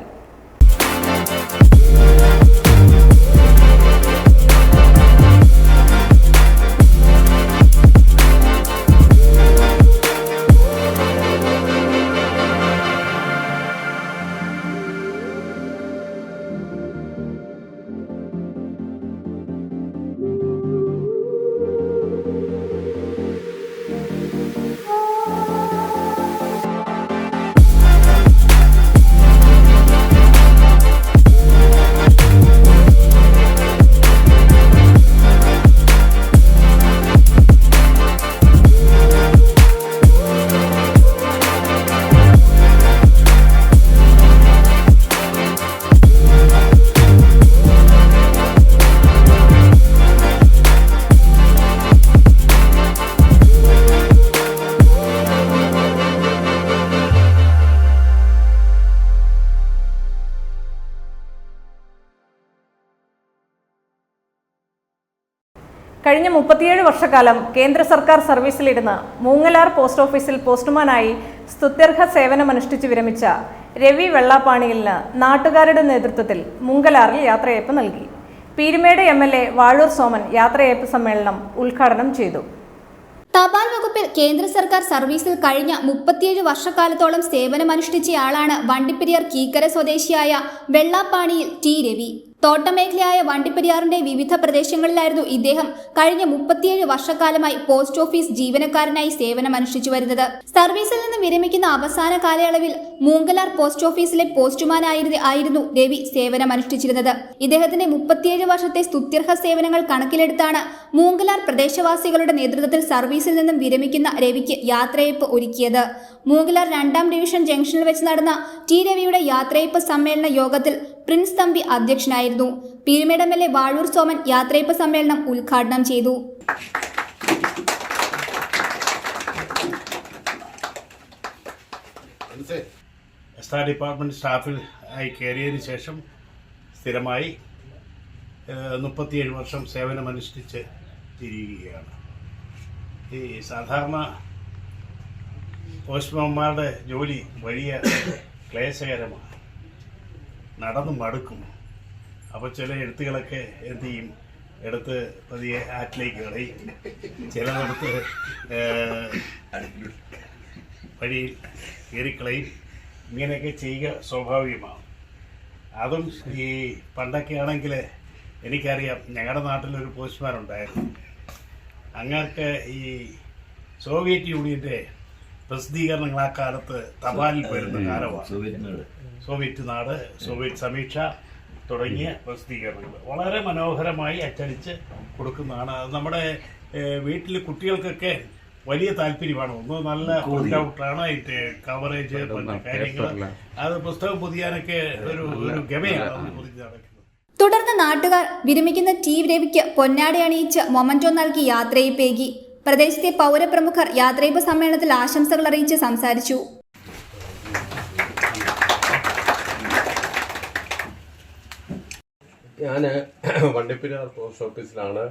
കഴിഞ്ഞ 37 വർഷക്കാലം കേന്ദ്ര സർക്കാർ സർവീസിലിരുന്ന് മൂങ്ങലാർ പോസ്റ്റ് ഓഫീസിൽ പോസ്റ്റ്മാനായി സ്തുത്യർഹ സേവനമനുഷ്ഠിച്ചു വിരമിച്ച രവി വെള്ളാപ്പാണിയിലിന് നാട്ടുകാരുടെ നേതൃത്വത്തിൽ മൂങ്കലാറിൽ യാത്രയയപ്പ് നൽകി. പീരുമേട് MLA വാഴൂർ സോമൻ യാത്രയയപ്പ് സമ്മേളനം ഉദ്ഘാടനം ചെയ്തു. തപാൽ വകുപ്പിൽ കേന്ദ്ര സർക്കാർ സർവീസിൽ കഴിഞ്ഞ 37 വർഷക്കാലത്തോളം സേവനമനുഷ്ഠിച്ചയാളാണ് വണ്ടിപ്പെരിയാർ കീക്കര സ്വദേശിയായ വെള്ളാപ്പാണിയിൽ ടി രവി. തോട്ടമേഖലയായ വണ്ടിപ്പെരിയാറിന്റെ വിവിധ പ്രദേശങ്ങളിലായിരുന്നു ഇദ്ദേഹം കഴിഞ്ഞ 37 വർഷക്കാലമായി പോസ്റ്റ് ഓഫീസ് ജീവനക്കാരനായി സേവനമനുഷ്ഠിച്ചു വരുന്നത്. സർവീസിൽ നിന്ന് വിരമിക്കുന്ന അവസാന കാലയളവിൽ മൂങ്കലാർ പോസ്റ്റ് ഓഫീസിലെ പോസ്റ്റ്മാനായിരുന്നു രവി സേവനമനുഷ്ഠിച്ചിരുന്നത്. ഇദ്ദേഹത്തിന്റെ 37 വർഷത്തെ സ്തുത്യർഹ സേവനങ്ങൾ കണക്കിലെടുത്താണ് മൂങ്കലാർ പ്രദേശവാസികളുടെ നേതൃത്വത്തിൽ സർവീസിൽ നിന്നും വിരമിക്കുന്ന രവിക്ക് യാത്രയയപ്പ് ഒരുക്കിയത്. മൂങ്കലാർ 2ാം ഡിവിഷൻ ജംഗ്ഷനിൽ വെച്ച് നടന്ന ടി രവിയുടെ യാത്രയയപ്പ് സമ്മേളന യോഗത്തിൽ പ്രിൻസ് തമ്പി അധ്യക്ഷനായിരുന്നു. പീരുമേട് MLA വാഴൂർ സോമൻ യാത്രയയപ്പ് സമ്മേളനം ഉദ്ഘാടനം ചെയ്തു. SR ഡിപ്പാർട്ട്മെന്റ് സ്റ്റാഫിൽ ആയി കയറിയതിനു ശേഷം സ്ഥിരമായി 37 വർഷം സേവനമനുഷ്ഠിച്ച് തിരിയുകയാണ്. ഈ സാധാരണ പോസ്റ്റ്മാൻമാരുടെ ജോലി വലിയ ക്ലേശകരമാണ്, നടന്നു മടുക്കും. അപ്പോൾ ചില എഴുത്തുകളൊക്കെ എന്ത് ചെയ്യും, എടുത്ത് പതിയെ ആറ്റിലേക്ക് കളയും, ചിലതെടുത്ത് വഴിയിൽ കയറിക്കളയും. ഇങ്ങനെയൊക്കെ ചെയ്യുക സ്വാഭാവികമാണ്. അതും ഈ പണ്ടൊക്കെ ആണെങ്കിൽ എനിക്കറിയാം, ഞങ്ങളുടെ നാട്ടിലൊരു പോസ്റ്റ്മാൻ ഉണ്ടായിരുന്നു. അങ്ങർക്ക് ഈ സോവിയറ്റ് യൂണിയൻ്റെ പ്രസിദ്ധീകരണങ്ങൾ ആ കാലത്ത് തപാലിൽ വരുന്ന കാലമാണ്. സോവിയറ്റ് നാട്, സോവിയറ്റ് സമീക്ഷ തുടങ്ങിയ പ്രസിദ്ധീകരണങ്ങൾ വളരെ മനോഹരമായി അച്ചടിച്ച് കൊടുക്കുന്നതാണ്. അത് നമ്മുടെ വീട്ടിൽ കുട്ടികൾക്കൊക്കെ വലിയ താല്പര്യമാണ്. ഒന്ന് നല്ല പ്രിന്റ് ഔട്ടാണ്, അതിൻ്റെ കവറേജ്, കാര്യങ്ങൾ, അത് പുസ്തകം പൊതിയാനൊക്കെ ഒരു ഗമയാണ് പൊതിഞ്ഞ് നടക്കുന്നത്. തുടർന്ന് നാട്ടുകാർ വിരമിക്കുന്ന ടി രവിക്ക് പൊന്നാട അണിയിച്ച് മൊമന്റോ നൽകി യാത്രയയപ്പേകി. പ്രദേശത്തെ പൗരപ്രമുഖർ യാത്രയയപ്പ് സമ്മേളനത്തിൽ ആശംസകൾ അറിയിച്ച് സംസാരിച്ചു. ഞാൻ വണ്ടിപ്പെരിയാർ പോസ്റ്റ് ഓഫീസിലാണ്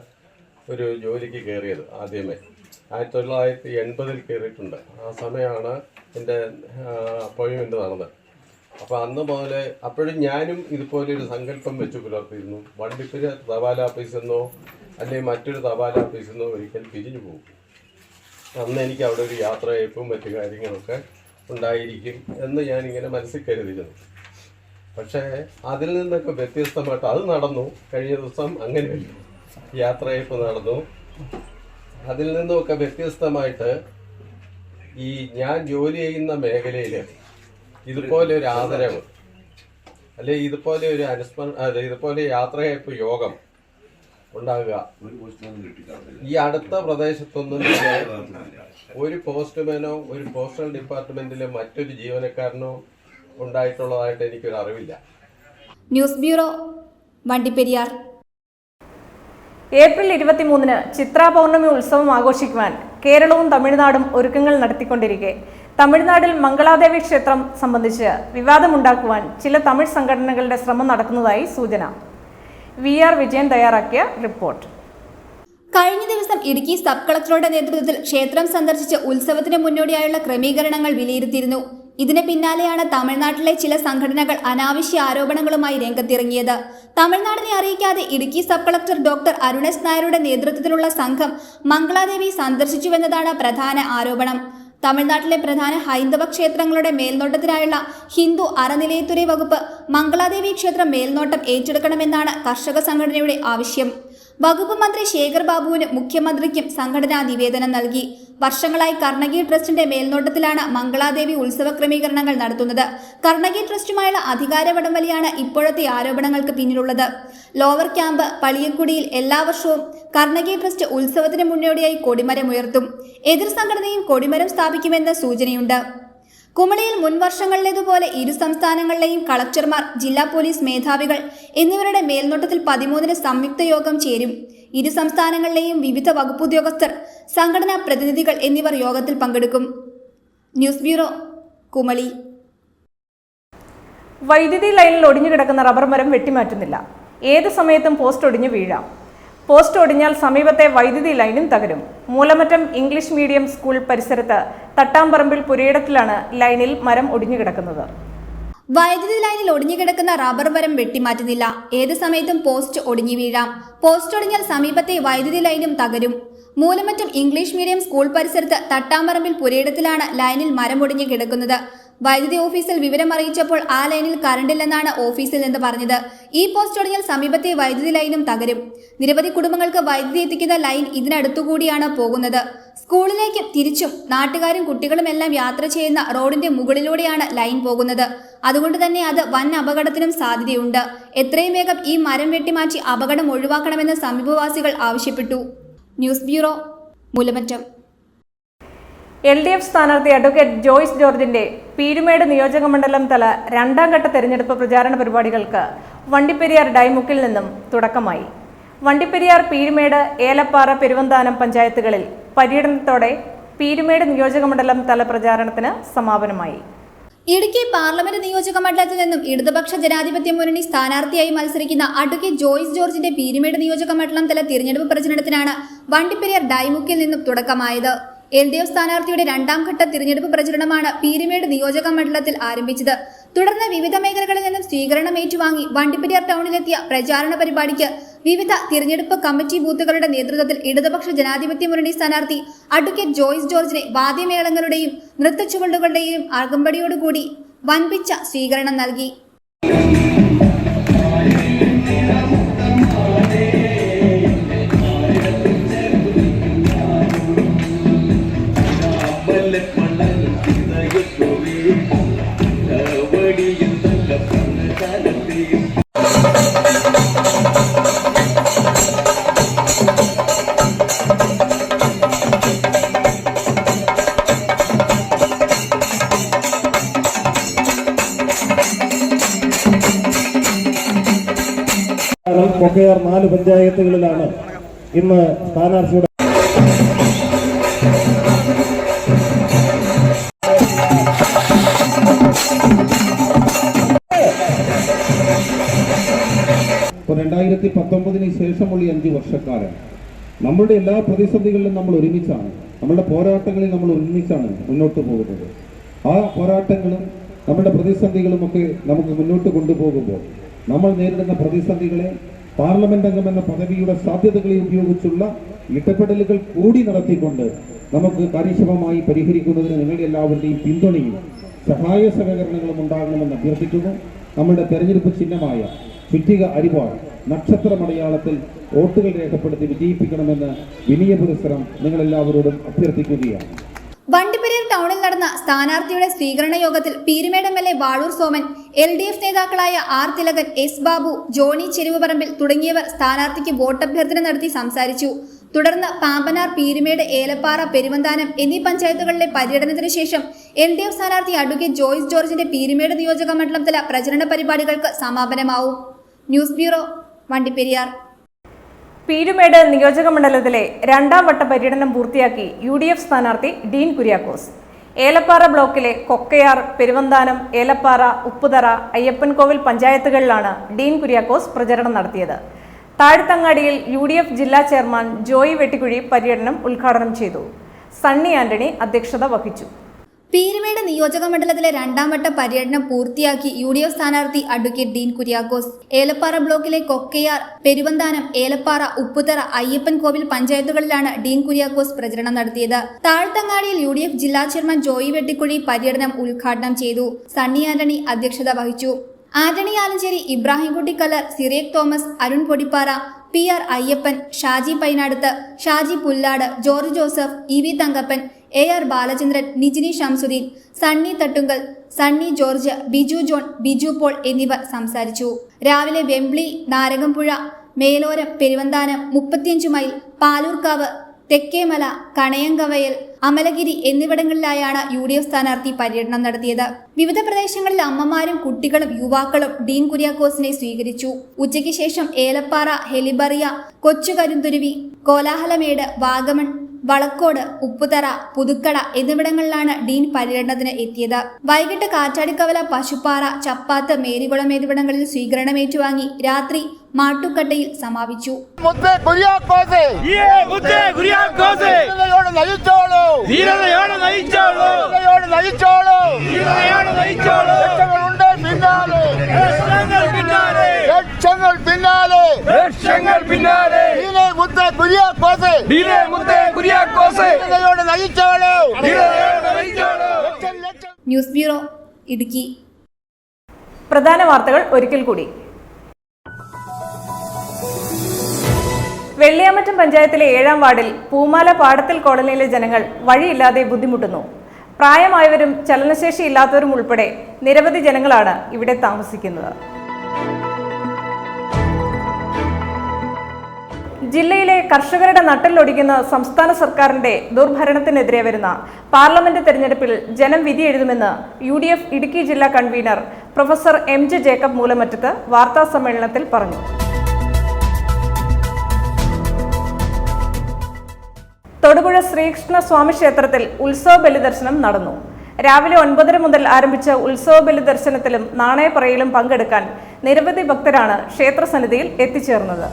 ഒരു ജോലിക്ക് കയറിയത്. ആദ്യമേ 1980 കയറിയിട്ടുണ്ട്. ആ സമയമാണ് എൻ്റെ അപ്പോയിൻമെൻറ്റ് നടന്നത്. അപ്പോൾ അന്ന് മുതൽ അപ്പോഴും ഞാനും ഇതുപോലെ ഒരു സങ്കല്പം വെച്ച് പുലർത്തിയിരുന്നു. വണ്ടിപ്പെരിയാർ തപാൽ ഓഫീസെന്നോ അല്ലെങ്കിൽ മറ്റൊരു തപാൽ ഓഫീസെന്നോ ഒരിക്കൽ പിരിഞ്ഞു പോകും. അന്ന് എനിക്ക് അവിടെ ഒരു യാത്രയയപ്പും മറ്റു കാര്യങ്ങളൊക്കെ ഉണ്ടായിരിക്കും എന്ന് ഞാനിങ്ങനെ മനസ്സിൽ കരുതിയിരുന്നു. പക്ഷേ അതിൽ നിന്നൊക്കെ വ്യത്യസ്തമായിട്ട് അത് നടന്നു. കഴിഞ്ഞ ദിവസം അങ്ങനെ യാത്രയയപ്പ് നടന്നു. അതിൽ നിന്നൊക്കെ വ്യത്യസ്തമായിട്ട് ഈ ഞാൻ ജോലി ചെയ്യുന്ന മേഖലയിൽ ഇതുപോലെ ഒരു ആദരവ് അല്ലെ ഇതുപോലെ ഒരു ഇതുപോലെ യാത്രയയപ്പ് യോഗം ഉണ്ടാകുക ഈ അടുത്ത പ്രദേശത്തൊന്നും ഒരു പോസ്റ്റ്മാനോ ഒരു പോസ്റ്റൽ ഡിപ്പാർട്ട്മെന്റിലെ മറ്റൊരു ജീവനക്കാരനോ ഉണ്ടായിട്ടുള്ളതായിട്ട് എനിക്കൊരു അറിവില്ല. News bureau, Vandiperiyar. April 23-ന് Chitra പൗർണമി ഉത്സവം ആഘോഷിക്കുവാൻ കേരളവും തമിഴ്നാടും ഒരുക്കങ്ങൾ നടത്തിക്കൊണ്ടിരിക്കെ തമിഴ്നാട്ടിൽ മംഗളാദേവി ക്ഷേത്രം സംബന്ധിച്ച് വിവാദമുണ്ടാക്കുവാൻ ചില തമിഴ് സംഘടനകളുടെ ശ്രമം നടക്കുന്നതായി സൂചന. VR വിജയൻ തയ്യാറാക്കിയ റിപ്പോർട്ട്. കഴിഞ്ഞ ദിവസം ഇടുക്കി സബ് കളക്ടറുടെ നേതൃത്വത്തിൽ ക്ഷേത്രം സന്ദർശിച്ച് ഉത്സവത്തിന് മുന്നോടിയായുള്ള ക്രമീകരണങ്ങൾ വിലയിരുത്തിയിരുന്നു. ഇതിന് പിന്നാലെയാണ് തമിഴ്നാട്ടിലെ ചില സംഘടനകൾ അനാവശ്യ ആരോപണങ്ങളുമായി രംഗത്തിറങ്ങിയത്. തമിഴ്നാടിനെ അറിയിക്കാതെ Idukki sub collector doctor Arunesh നായരുടെ നേതൃത്വത്തിലുള്ള സംഘം മംഗളാദേവി സന്ദർശിച്ചുവെന്നതാണ് പ്രധാന ആരോപണം. തമിഴ്നാട്ടിലെ പ്രധാന ഹൈന്ദവ ക്ഷേത്രങ്ങളുടെ മേൽനോട്ടത്തിനായുള്ള ഹിന്ദു അറനിലയത്തുறை വകുപ്പ് മംഗളാദേവി ക്ഷേത്രം മേൽനോട്ടം ഏറ്റെടുക്കണമെന്നാണ് കർഷക സംഘടനയുടെ ആവശ്യം. വകുപ്പ് മന്ത്രി ശേഖർ ബാബുവിന് മുഖ്യമന്ത്രിക്കും സംഘടന നിവേദനം നൽകി. വർഷങ്ങളായി കർണഗി ട്രസ്റ്റിന്റെ മേൽനോട്ടത്തിലാണ് മംഗളാദേവി ഉത്സവ ക്രമീകരണങ്ങൾ നടത്തുന്നത്. കർണഗി ട്രസ്റ്റുമായുള്ള അധികാര വടംവലിയാണ് ഇപ്പോഴത്തെ ആരോപണങ്ങൾക്ക് പിന്നിലുള്ളത്. ലോവർ ക്യാമ്പ് പളിയക്കുടിയിൽ എല്ലാ വർഷവും കർണഗി ട്രസ്റ്റ് ഉത്സവത്തിന് മുന്നോടിയായി കൊടിമരം ഉയർത്തും. എതിർ സംഘടനയും കൊടിമരം സ്ഥാപിക്കുമെന്ന് സൂചനയുണ്ട്. കുമളിയിൽ മുൻ വർഷങ്ങളിലേതുപോലെ ഇരു സംസ്ഥാനങ്ങളിലെയും കളക്ടർമാർ, ജില്ലാ പോലീസ് മേധാവികൾ എന്നിവരുടെ മേൽനോട്ടത്തിൽ 13-ന് സംയുക്ത യോഗം ചേരും. ഇരു സംസ്ഥാനങ്ങളിലെയും വിവിധ വകുപ്പുദ്യോഗസ്ഥർ, സംഘടനാ പ്രതിനിധികൾ എന്നിവർ യോഗത്തിൽ പങ്കെടുക്കും. News bureau, Kumily. വൈദ്യുതി ലൈനിൽ ഒടിഞ്ഞുകിടക്കുന്ന റബ്ബർ മരം വെട്ടിമാറ്റുന്നില്ല. ഏത് സമയത്തും പോസ്റ്റ് ഒടിഞ്ഞു വീഴാം. പോസ്റ്റ് ഒടിഞ്ഞാൽ സമീപത്തെ വൈദ്യുതി ലൈനും തകരും. മൂലമറ്റം ഇംഗ്ലീഷ് മീഡിയം സ്കൂൾ പരിസരത്ത് തട്ടാമ്പറമ്പിൽ പുരയിടത്തിലാണ് ലൈനിൽ മരം ഒടിഞ്ഞുകിടക്കുന്നത്. വൈദ്യുതി ലൈനിൽ ഒടിഞ്ഞുകിടക്കുന്ന റബ്ബർ മരം വെട്ടിമാറ്റുന്നില്ല. ഏത് സമയത്തും പോസ്റ്റ് ഒടിഞ്ഞു വീഴാം. പോസ്റ്റ് ഒടിഞ്ഞാൽ സമീപത്തെ വൈദ്യുതി ലൈനും തകരും. മൂലമറ്റം ഇംഗ്ലീഷ് മീഡിയം സ്കൂൾ പരിസരത്ത് തട്ടാമ്പറമ്പിൽ പുരയിടത്തിലാണ് ലൈനിൽ മരം ഒടിഞ്ഞു കിടക്കുന്നത്. വൈദ്യുതി ഓഫീസിൽ വിവരം അറിയിച്ചപ്പോൾ ആ ലൈനിൽ കറണ്ടില്ലെന്നാണ് ഓഫീസിൽ നിന്ന് പറഞ്ഞത്. ഈ പോസ്റ്റ് ഒടിഞ്ഞാൽ സമീപത്തെ വൈദ്യുതി ലൈനും തകരും. നിരവധി കുടുംബങ്ങൾക്ക് വൈദ്യുതി എത്തിക്കുന്ന ലൈൻ ഇതിനടുത്തുകൂടിയാണ് പോകുന്നത്. സ്കൂളിലേക്കും തിരിച്ചും നാട്ടുകാരും കുട്ടികളുമെല്ലാം യാത്ര ചെയ്യുന്ന റോഡിന്റെ മുകളിലൂടെയാണ് ലൈൻ പോകുന്നത്. അതുകൊണ്ട് തന്നെ അത് വൻ അപകടത്തിനും സാധ്യതയുണ്ട്. എത്രയും വേഗം ഈ മരം വെട്ടിമാറ്റി അപകടം ഒഴിവാക്കണമെന്ന് സമീപവാസികൾ ആവശ്യപ്പെട്ടു. News bureau, Moolamattom. LDF സ്ഥാനാർത്ഥി അഡ്വക്കേറ്റ് ജോയ്സ് ജോർജിന്റെ പീരുമേട് നിയോജകമണ്ഡലം തല 2ാം ഘട്ട തെരഞ്ഞെടുപ്പ് പ്രചാരണ പരിപാടികൾക്ക് വണ്ടിപ്പെരിയാർ ഡൈമുക്കിൽ നിന്നും തുടക്കമായി. വണ്ടിപ്പെരിയാർ, പീരുമേട്, ഏലപ്പാറ, പെരുവന്താനം പഞ്ചായത്തുകളിൽ പര്യടനത്തോടെ പീരുമേട് നിയോജകമണ്ഡലം തല പ്രചാരണത്തിന് സമാപനമായി. ഇടുക്കി പാർലമെന്റ് നിയോജക മണ്ഡലത്തിൽ നിന്നും ഇടതുപക്ഷ ജനാധിപത്യ മുന്നണി സ്ഥാനാർത്ഥിയായി മത്സരിക്കുന്ന അഡ്വക്കേറ്റ് ജോയ്സ് ജോർജിന്റെ പീരുമേട് നിയോജക മണ്ഡലം തല തിരഞ്ഞെടുപ്പ് പ്രചരണത്തിനാണ് വണ്ടിപ്പെരിയാർ ഡൈമുക്കിൽ നിന്നും തുടക്കമായത്. LDF സ്ഥാനാർത്ഥിയുടെ 2ാം ഘട്ട തിരഞ്ഞെടുപ്പ് പ്രചരണമാണ് പീരുമേട് നിയോജക മണ്ഡലത്തിൽ ആരംഭിച്ചത്. തുടർന്ന് വിവിധ മേഖലകളിൽ നിന്നും സ്വീകരണം ഏറ്റുവാങ്ങി വണ്ടിപ്പെരിയാർ ടൗണിലെത്തിയ പ്രചാരണ പരിപാടിക്ക് വിവിധ തിരഞ്ഞെടുപ്പ് കമ്മിറ്റി ബൂത്തുകളുടെ നേതൃത്വത്തിൽ ഇടതുപക്ഷ ജനാധിപത്യ മുന്നണി സ്ഥാനാർത്ഥി അഡ്വക്കേറ്റ് ജോയ്സ് ജോർജിനെ വാദ്യമേളങ്ങളുടെയും നൃത്തച്ചുവടുകളുടെയും അകമ്പടിയോടുകൂടി വൻപിച്ച സ്വീകരണം നൽകി. കൊക്കയാർ 4 പഞ്ചായത്തുകളിലാണ് ഇന്ന് സ്ഥാനാർത്ഥിയുടെ ഇപ്പോൾ 2019 ശേഷമുള്ള 5 വർഷക്കാലം നമ്മളുടെ എല്ലാ പ്രതിസന്ധികളിലും നമ്മൾ ഒരുമിച്ചാണ്, നമ്മളുടെ പോരാട്ടങ്ങളിൽ നമ്മൾ ഒരുമിച്ചാണ് മുന്നോട്ട് പോകുന്നത്. ആ പോരാട്ടങ്ങളും നമ്മുടെ പ്രതിസന്ധികളും ഒക്കെ നമുക്ക് മുന്നോട്ട് കൊണ്ടുപോകുമ്പോൾ നമ്മൾ നേരിടുന്ന പ്രതിസന്ധികളെ പാർലമെന്റ് അംഗം എന്ന പദവിയുടെ സാധ്യതകളെ ഉപയോഗിച്ചുള്ള ഇടപെടലുകൾ കൂടി നടത്തിക്കൊണ്ട് നമുക്ക് കാര്യക്ഷമമായി പരിഹരിക്കുന്നതിന് നിങ്ങളുടെ എല്ലാവരുടെയും പിന്തുണയും സഹായ സഹകരണങ്ങളും ഉണ്ടാകണമെന്ന് അഭ്യർത്ഥിക്കുന്നു. നമ്മുടെ തെരഞ്ഞെടുപ്പ് ചിഹ്നമായ ചുറ്റിക അരിവാൾ നക്ഷത്രമടയാളത്തിൽ വോട്ടുകൾ രേഖപ്പെടുത്തി വിജയിപ്പിക്കണമെന്ന് വിനയ പുരസ്സരം നിങ്ങളെല്ലാവരോടും അഭ്യർത്ഥിക്കുകയാണ്. വണ്ടിപ്പെരിയാർ ടൗണിൽ നടന്ന സ്ഥാനാർത്ഥിയുടെ സ്വീകരണ യോഗത്തിൽ പീരുമേട് MLA വാളൂർ സോമൻ, LDF നേതാക്കളായ R തിലകൻ, S ബാബു, ജോണി ചെരുവുപറമ്പിൽ തുടങ്ങിയവർ സ്ഥാനാർത്ഥിക്ക് വോട്ടഭ്യർത്ഥന നടത്തി സംസാരിച്ചു. തുടർന്ന് പാമ്പനാർ, പീരുമേട്, ഏലപ്പാറ, പെരുവന്താനം എന്നീ പഞ്ചായത്തുകളിലെ പര്യടനത്തിനു ശേഷം LDF സ്ഥാനാർത്ഥി അഡ്വക്കേറ്റ് ജോയ്സ് ജോർജിന്റെ പീരുമേട് നിയോജക മണ്ഡലം തല പ്രചരണ പരിപാടികൾക്ക് സമാപനമാവും. News bureau, Vandiperiyar. പീരുമേട് നിയോജക മണ്ഡലത്തിലെ 2ാം വട്ട പര്യടനം പൂർത്തിയാക്കി UDF സ്ഥാനാർത്ഥി ഡീൻ കുര്യാക്കോസ്. ഏലപ്പാറ ബ്ലോക്കിലെ കൊക്കയാർ, പെരുവന്താനം, ഏലപ്പാറ, ഉപ്പുതറ, അയ്യപ്പൻകോവിൽ പഞ്ചായത്തുകളിലാണ് ഡീൻ കുര്യാക്കോസ് പ്രചരണം നടത്തിയത്. താഴ്ത്തങ്ങാടിയിൽ UDF ജില്ലാ ചെയർമാൻ ജോയി വെട്ടിക്കുഴി പര്യടനം ഉദ്ഘാടനം ചെയ്തു. സണ്ണി ആന്റണി അധ്യക്ഷത വഹിച്ചു. പീരുമേട് നിയോജക മണ്ഡലത്തിലെ 2ാം വട്ട പര്യടനം പൂർത്തിയാക്കി UDF സ്ഥാനാർത്ഥി അഡ്വക്കേറ്റ് ഡീൻ കുര്യാക്കോസ് ഏലപ്പാറ ബ്ലോക്കിലെ കൊക്കയാർ, പെരുവന്താനം, ഏലപ്പാറ, ഉപ്പുതറ, അയ്യപ്പൻകോവിൽ പഞ്ചായത്തുകളിലാണ് ഡീൻ കുര്യാക്കോസ് പ്രചരണം നടത്തിയത്. താഴ്ത്തങ്ങാടിയിൽ UDF ജില്ലാ ചെയർമാൻ ജോയി വെട്ടിക്കുഴി പര്യടനം ഉദ്ഘാടനം ചെയ്തു. സണ്ണി ആന്റണി അധ്യക്ഷത വഹിച്ചു. Antony Alancherry, Ibrahim Kuttikkallar, Cyriac Thomas, Arun Podippara, PR Ayyappan, Shaji Painadath, Shaji Pullad, George Joseph, EV Thankappan, AR Balachandran, Nijini Shamsuddin, Sunny Thattunkal, Sunny George, Biju John, Biju Paul എന്നിവർ സംസാരിച്ചു. രാവിലെ വെമ്പ്ലി, നാരകംപുഴ, മേലോരം, പെരുവന്താനം, 35 മൈൽ, പാലൂർക്കാവ്, തെക്കേമല, കണയങ്കവയൽ, അമലഗിരി എന്നിവിടങ്ങളിലായാണ് UDF സ്ഥാനാർത്ഥി പര്യടനം നടത്തിയത്. വിവിധ പ്രദേശങ്ങളിൽ അമ്മമാരും കുട്ടികളും യുവാക്കളും ഡീൻ കുര്യാക്കോസിനെ സ്വീകരിച്ചു. ഉച്ചയ്ക്ക് ശേഷം ഏലപ്പാറ, ഹെലിബറിയ, കൊച്ചുകരുന്തുരുവി, കോലാഹലമേട്, വാഗമൺ, വളക്കോട്, ഉപ്പുതറ, പുതുക്കട എന്നിവിടങ്ങളിലാണ് ഡീൻ പര്യടനത്തിന് എത്തിയത്. വൈകിട്ട് കാറ്റാടിക്കവല, പശുപ്പാറ, ചപ്പാത്ത്, മേരികുളം എന്നിവിടങ്ങളിൽ സ്വീകരണം ഏറ്റുവാങ്ങി രാത്രി മാട്ടുക്കട്ടയിൽ സമാപിച്ചു. News bureau, Idukki. പ്രധാന വാർത്തകൾ ഒരിക്കൽ കൂടി. വെള്ളിയാമറ്റം പഞ്ചായത്തിലെ 7ാം വാർഡിൽ പൂമാല പാടത്തിൽ കോളനിയിലെ ജനങ്ങൾ വഴിയില്ലാതെ ബുദ്ധിമുട്ടുന്നു. പ്രായമായവരും ചലനശേഷിയില്ലാത്തവരും ഉൾപ്പെടെ നിരവധി ജനങ്ങളാണ് ഇവിടെ താമസിക്കുന്നത്. ജില്ലയിലെ കർഷകരുടെ നട്ടെല്ലൊടിക്കുന്ന സംസ്ഥാന സർക്കാരിന്റെ ദുർഭരണത്തിനെതിരെ വരുന്ന പാർലമെന്റ് തെരഞ്ഞെടുപ്പിൽ ജനം വിധി എഴുതുമെന്ന് UDF ഇടുക്കി ജില്ലാ കൺവീനർ പ്രൊഫസർ MJ ജേക്കബ് മൂലമറ്റത്ത് വാർത്താ സമ്മേളനത്തിൽ പറഞ്ഞു. തൊടുപുഴ ശ്രീകൃഷ്ണ സ്വാമി ക്ഷേത്രത്തിൽ ഉത്സവ ബലിദർശനം നടന്നു. രാവിലെ 9:30 മുതൽ ആരംഭിച്ച ഉത്സവ ബലിദർശനത്തിലും നാണയപ്പറയിലും പങ്കെടുക്കാൻ നിരവധി ഭക്തരാണ് ക്ഷേത്രസന്നിധിയിൽ എത്തിച്ചേർന്നത്.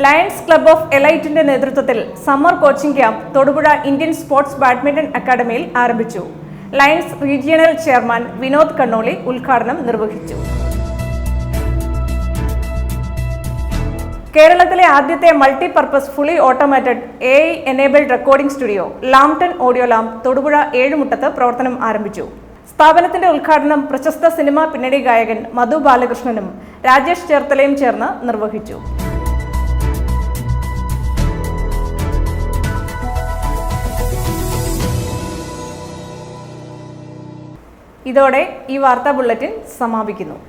ലയൺസ് ക്ലബ് ഓഫ് എലൈറ്റിന്റെ നേതൃത്വത്തിൽ summer coaching camp Thodupuzha Indian sports badminton അക്കാദമിയിൽ ആരംഭിച്ചു. Lions regional chairman Vinod Kannoli ഉദ്ഘാടനം നിർവഹിച്ചു. കേരളത്തിലെ ആദ്യത്തെ multipurpose fully automated AI enabled recording studio Lampton audio lamp Thodupuzha ഏഴുമുട്ടത്ത് പ്രവർത്തനം ആരംഭിച്ചു. സ്ഥാപനത്തിന്റെ ഉദ്ഘാടനം പ്രശസ്ത സിനിമാ പിന്നണി ഗായകൻ മധു ബാലകൃഷ്ണനും രാജേഷ് ചേർത്തലയും ചേർന്ന് നിർവഹിച്ചു. ഇതോടെ ഈ വാർത്താ ബുള്ളറ്റിൻ സമാപിക്കുന്നു.